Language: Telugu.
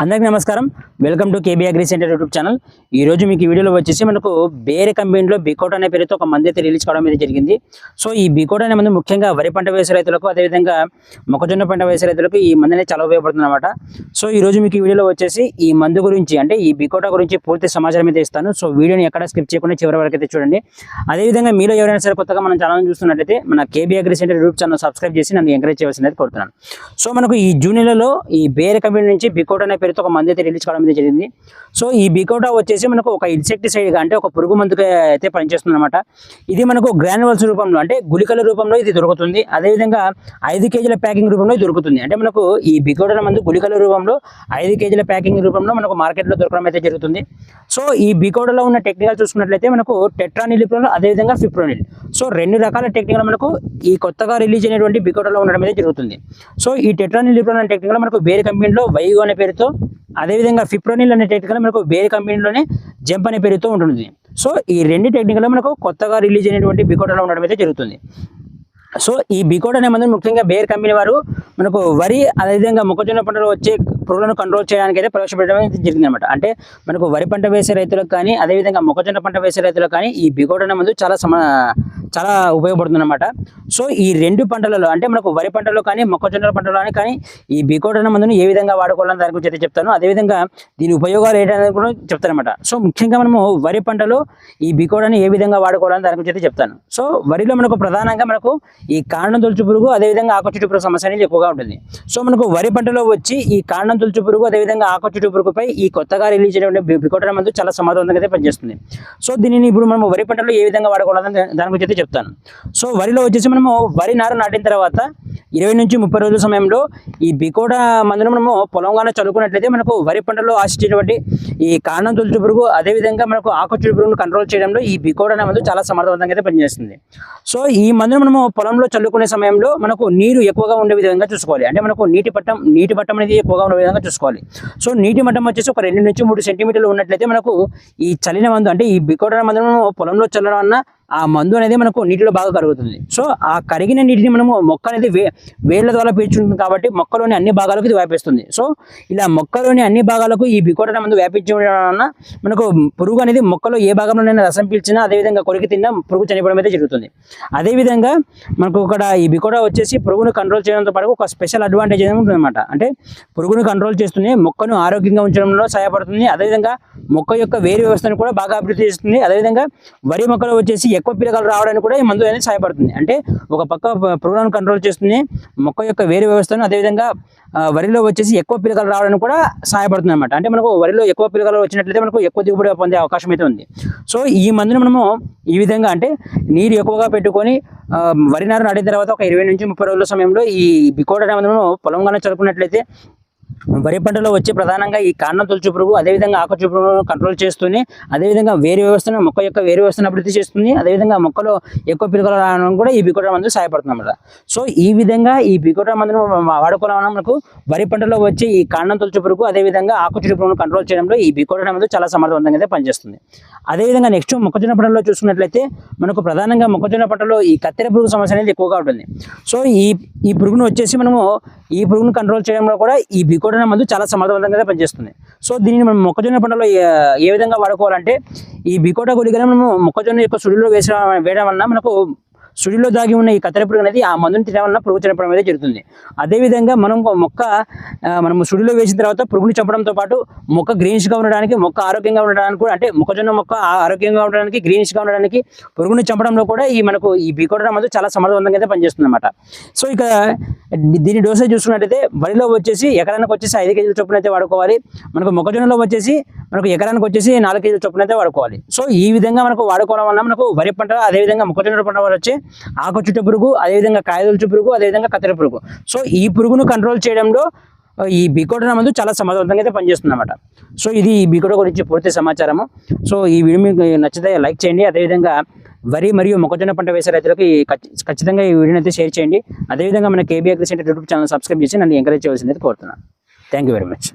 అందరికీ నమస్కారం. Welcome to KB agri centre YouTube channel. ఈ రోజు మీకు ఈ వీడియోలో వచ్చేసి మనకు బేర్ కంపెనీలో బికోట్ అనే పేరుతో ఒక మందు అయితే రిలీజ్ కావడం అయితే జరిగింది. సో ఈ బికోట్ అనే మందు ముఖ్యంగా వరి పంట వేసే రైతులకు, అదేవిధంగా మొక్కజొన్న పంట వేసే రైతులకు ఈ మందు అనేది చాలా ఉపయోగపడుతుంది అనమాట. సో ఈ రోజు మీకు ఈ వీడియోలో వచ్చేసి ఈ మందు గురించి, అంటే ఈ బికోటా గురించి పూర్తి సమాచారం అయితే ఇస్తాను. సో వీడియోని ఎక్కడ స్కిప్ చేయకుండా చివరి వరకు అయితే చూడండి. అదేవిధంగా మీలో ఎవరైనా సరే కొత్తగా మన ఛానల్ చూస్తున్నట్లయితే మన KB agri centre YouTube channel subscribe చేసి నన్ను ఎంకరేజ్ చేయాల్సింది కోరుతున్నాను. సో మనకు ఈ జూన్ నెలలో ఈ బేర్ కంపెనీ నుంచి బికోట్ అనే పేరుతో ఒక మందు అయితే రిలీజ్ కావడం అయితే జరిగింది. సో ఈ బికోటా వచ్చేసి మనకు ఒక ఇన్సెక్టిసైడ్ గా, అంటే ఒక పురుగు మందుగా అయితే పనిచేస్తుంది అనమాట. ఇది మనకు గ్రాన్యువల్స్ రూపంలో, అంటే గుళికల రూపంలో ఇది దొరుకుతుంది. అదేవిధంగా 5 కేజీల ప్యాకింగ్ రూపంలో దొరుకుతుంది. అంటే మనకు ఈ బికోటా మందు గుళికల రూపంలో 5 కేజీల ప్యాకింగ్ రూపంలో మనకు మార్కెట్లో దొరకడం అయితే జరుగుతుంది. సో ఈ బికోటాలో ఉన్న టెక్నికల్ చూసుకున్నట్లయితే మనకు టెట్రానిలిప్రోల్, అదేవిధంగా ఫిప్రోనిల్. సో 2 రకాల టెక్నికల్ మనకు ఈ కొత్తగా రిలీజ్ అయినటువంటి బికోటాలో ఉండడం అయితే జరుగుతుంది. సో ఈ టెట్రానిలిప్రోల్ అనే టెక్నికల్ మనకు వేరే కంపెనీలో వైగో అనే పేరుతో, అదేవిధంగా ఫిప్రోనిల్ అనే టెక్నికల్ మనకు వేరే కంపెనీలోనే జంప్ అనే పేరుతో ఉంటుంది. సో ఈ 2 టెక్నికల్ మనకు కొత్తగా రిలీజ్ అయినటువంటి బికోటాలో ఉండడం అయితే జరుగుతుంది. సో ఈ బికోట్ అనే మందు ముఖ్యంగా బేర్ కంపెనీ వారు మనకు వరి, అదేవిధంగా మొక్కజొన్న పంటలో వచ్చే పురుగులను కంట్రోల్ చేయడానికి అయితే ప్రవేశపెట్టడం జరిగింది అనమాట. అంటే మనకు వరి పంట వేసే రైతులకు కానీ, అదేవిధంగా మొక్కజొన్న పంట వేసే రైతులకు కానీ ఈ బికోట్ అనే మందు చాలా ఉపయోగపడుతుంది అనమాట. సో ఈ 2 పంటలలో, అంటే మనకు వరి పంటలో కానీ మొక్కజొన్న పంటలో కానీ ఈ బికోట్ అనే మందును ఏ విధంగా వాడుకోవాలని దాని గురించి అయితే చెప్తాను. అదేవిధంగా దీని ఉపయోగాలు ఏంటనేది కూడా చెప్తాను అనమాట. సో ముఖ్యంగా మనము వరి పంటలో ఈ బికోట్ అని ఏ విధంగా వాడుకోవాలని దాని గురించి అయితే చెప్తాను. సో వరిలో మనకు ప్రధానంగా మనకు ఈ కాండం తొలుచు పురుగు, అదేవిధంగా ఆకుచుట్టు పురుగు సమస్య అనేది ఎక్కువగా ఉంటుంది. సో మనకు వరి పంటలో వచ్చి ఈ కాండం తొలుచు పురుగు, అదేవిధంగా ఆకుచుట్టు పురుగుపై ఈ కొత్తగా రిలీజ్ అయినటువంటి బికోట్ అనే మందు చాలా సమర్థవంతంగా అయితే పనిచేస్తుంది. సో దీనిని ఇప్పుడు మనం వరి పంటలో ఏ విధంగా వాడుకోవాలని దాని గురించి అయితే చెప్తాను. సో వరిలో వచ్చేసి మనము వరి నారు నాటిన తర్వాత 20 నుంచి 30 రోజుల సమయంలో ఈ బికోటా మందును మనము పొలంగానే చల్లుకున్నట్లయితే మనకు వరి పంటలో ఆశించేటువంటి ఈ కాండం తొలుచు పురుగు, అదేవిధంగా మనకు ఆకుచుట్టు పురుగును కంట్రోల్ చేయడంలో ఈ బికోటా అనే మందు చాలా సమర్థవంతంగా అయితే పనిచేస్తుంది. సో ఈ మందును మనము పొలంలో చల్లుకునే సమయంలో మనకు నీరు ఎక్కువగా ఉండే విధంగా చూసుకోవాలి. అంటే మనకు నీటి పట్టం అనేది ఎక్కువగా ఉండే విధంగా చూసుకోవాలి. సో నీటి మట్టం వచ్చేసి ఒక 2 నుంచి 3 సెంటీమీటర్లు ఉన్నట్లయితే మనకు ఈ చల్లిన మందు, అంటే ఈ బికోటా మందును పొలంలో చల్లడం వల్ల ఆ మందు అనేది మనకు నీటిలో బాగా కరుగుతుంది. సో ఆ కరిగిన నీటిని మనము మొక్క అనేది వేళ్ల ద్వారా పీల్చుకుంటుంది కాబట్టి మొక్కలోని అన్ని భాగాలకు ఇది వ్యాపిస్తుంది. సో ఇలా మొక్కలోని అన్ని భాగాలకు ఈ బికోటా మందు వ్యాపించడం వలన మనకు పురుగు అనేది మొక్కలో ఏ భాగంలోనైనా రసం పీల్చినా, అదేవిధంగా కొరికి తిన్నా పురుగు చనిపోవడం అయితే జరుగుతుంది. అదేవిధంగా మనకు ఇక్కడ ఈ బికోటా వచ్చేసి పురుగును కంట్రోల్ చేయడంతో పాటు ఒక స్పెషల్ అడ్వాంటేజ్ అనేది ఉంటుంది అనమాట. అంటే పురుగును కంట్రోల్ చేస్తూనే మొక్కను ఆరోగ్యంగా ఉంచడంలో సహాయపడుతుంది. అదేవిధంగా మొక్క యొక్క వేరు వ్యవస్థను కూడా బాగా అభివృద్ధి చేస్తుంది. అదేవిధంగా వరి మొక్కలో వచ్చేసి ఎక్కువ పిలకలు రావడానికి కూడా ఈ మందు అనేది సహాయపడుతుంది. అంటే ఒక పక్క పురుగులను కంట్రోల్ చేస్తుంది, మొక్క యొక్క వేరు వ్యవస్థను, అదేవిధంగా వరిలో వచ్చేసి ఎక్కువ పిలకలు రావడానికి కూడా సహాయపడుతుంది అనమాట. అంటే మనకు వరిలో ఎక్కువ పిలకలు వచ్చినట్లయితే మనకు ఎక్కువ దిగుబడి పొందే అవకాశం అయితే ఉంది. సో ఈ మందును మనము ఈ విధంగా, అంటే నీరు ఎక్కువగా పెట్టుకొని వరి నారు నాటిన తర్వాత ఒక 20 నుంచి 30 రోజుల సమయంలో ఈ బికోటా అనే మందును పొలంగానే చల్లుకున్నట్లయితే వరి పంటలో వచ్చే ప్రధానంగా ఈ కాండం తొలుచు పురుగు, అదేవిధంగా ఆకుచుట్టు పురుగును కంట్రోల్ చేస్తుంది. అదేవిధంగా వేరు వ్యవస్థను, మొక్క యొక్క వేరు వ్యవస్థను అభివృద్ధి చేస్తుంది. అదేవిధంగా మొక్కలో ఎక్కువ పిలకలు రావడం కూడా ఈ బికోటా మందు సహాయపడుతుంది అన్నమాట. సో ఈ విధంగా ఈ బికోటా మందును వాడుకోవడం వల్ల మనకు వరి పంటలో వచ్చే ఈ కాండం తొలుచు పురుగు, అదేవిధంగా ఆకుచుట్టు పురుగును కంట్రోల్ చేయడంలో ఈ బికోటా మందు చాలా సమర్థవంతంగా అయితే పనిచేస్తుంది. అదేవిధంగా నెక్స్ట్ మొక్కజొన్న పంటలో చూసుకున్నట్లయితే మనకు ప్రధానంగా మొక్కజొన్న పంటలో ఈ కత్తెర పురుగు సమస్య అనేది ఎక్కువగా ఉంటుంది. సో ఈ పురుగును వచ్చేసి మనము ఈ పురుగును కంట్రోల్ చేయడంలో కూడా ఈ బికోటా మందు చాలా సమర్థవంతంగా పనిచేస్తుంది. సో దీనిని మనం మొక్కజొన్న పంటలో ఏ విధంగా వాడుకోవాలంటే ఈ బికోటా గుళికలను మనము మొక్కజొన్న యొక్క సుడిలో వేయడం వలన మనకు సుడిలో దాగి ఉన్న ఈ కత్తెర పురుగు అనేది ఆ మందుని తినడం వల్ల పురుగు చనిపోవడం అనేది జరుగుతుంది. అదేవిధంగా మనము సుడిలో వేసిన తర్వాత పురుగుని చంపడంతో పాటు మొక్క గ్రీనిష్గా ఉండడానికి, మొక్క ఆరోగ్యంగా ఉండడానికి కూడా, అంటే మొక్కజొన్న మొక్క ఆరోగ్యంగా ఉండడానికి, గ్రీనిష్గా ఉండడానికి పురుగుని చంపడంలో కూడా ఈ బికోటా మందు చాలా సమర్థవంతంగా అయితే పనిచేస్తుంది అనమాట. సో ఇక దీని డోసేజ్ చూసుకున్నట్టయితే వరిలో వచ్చేసి ఎకరానికి వచ్చేసి 5 కేజీల చొప్పున అయితే వాడుకోవాలి. మనకు మొక్కజొన్నలో వచ్చేసి మనకు ఎకరానికి వచ్చేసి 4 కేజీల చొప్పున అయితే వాడుకోవాలి. సో ఈ విధంగా మనకు వాడుకోవడం వల్ల మనకు వరి పంట, అదేవిధంగా మొక్కజొన్న పంట వచ్చి ఆకుచుట్టు పురుగు, అదేవిధంగా కాయదొలుచు పురుగు, అదేవిధంగా కత్తెర పురుగు. సో ఈ పురుగును కంట్రోల్ చేయడంలో ఈ బికోటా మందు చాలా సమర్థవంతంగా అయితే పనిచేస్తుంది అన్నమాట. సో ఇది ఈ బికోటా గురించి పూర్తి సమాచారము. సో ఈ వీడియో మీకు నచ్చితే లైక్ చేయండి. అదేవిధంగా వరి మరియు మొక్కజొన్న పంట వేసే రైతులకు ఖచ్చితంగా ఈ వీడియోని అయితే షేర్ చేయండి. అదేవిధంగా మన KB agri centre YouTube channel subscribe చేసి నన్ను ఎంకరేజ్ చేయవలసింది కోరుతున్నాను. Thank you very much.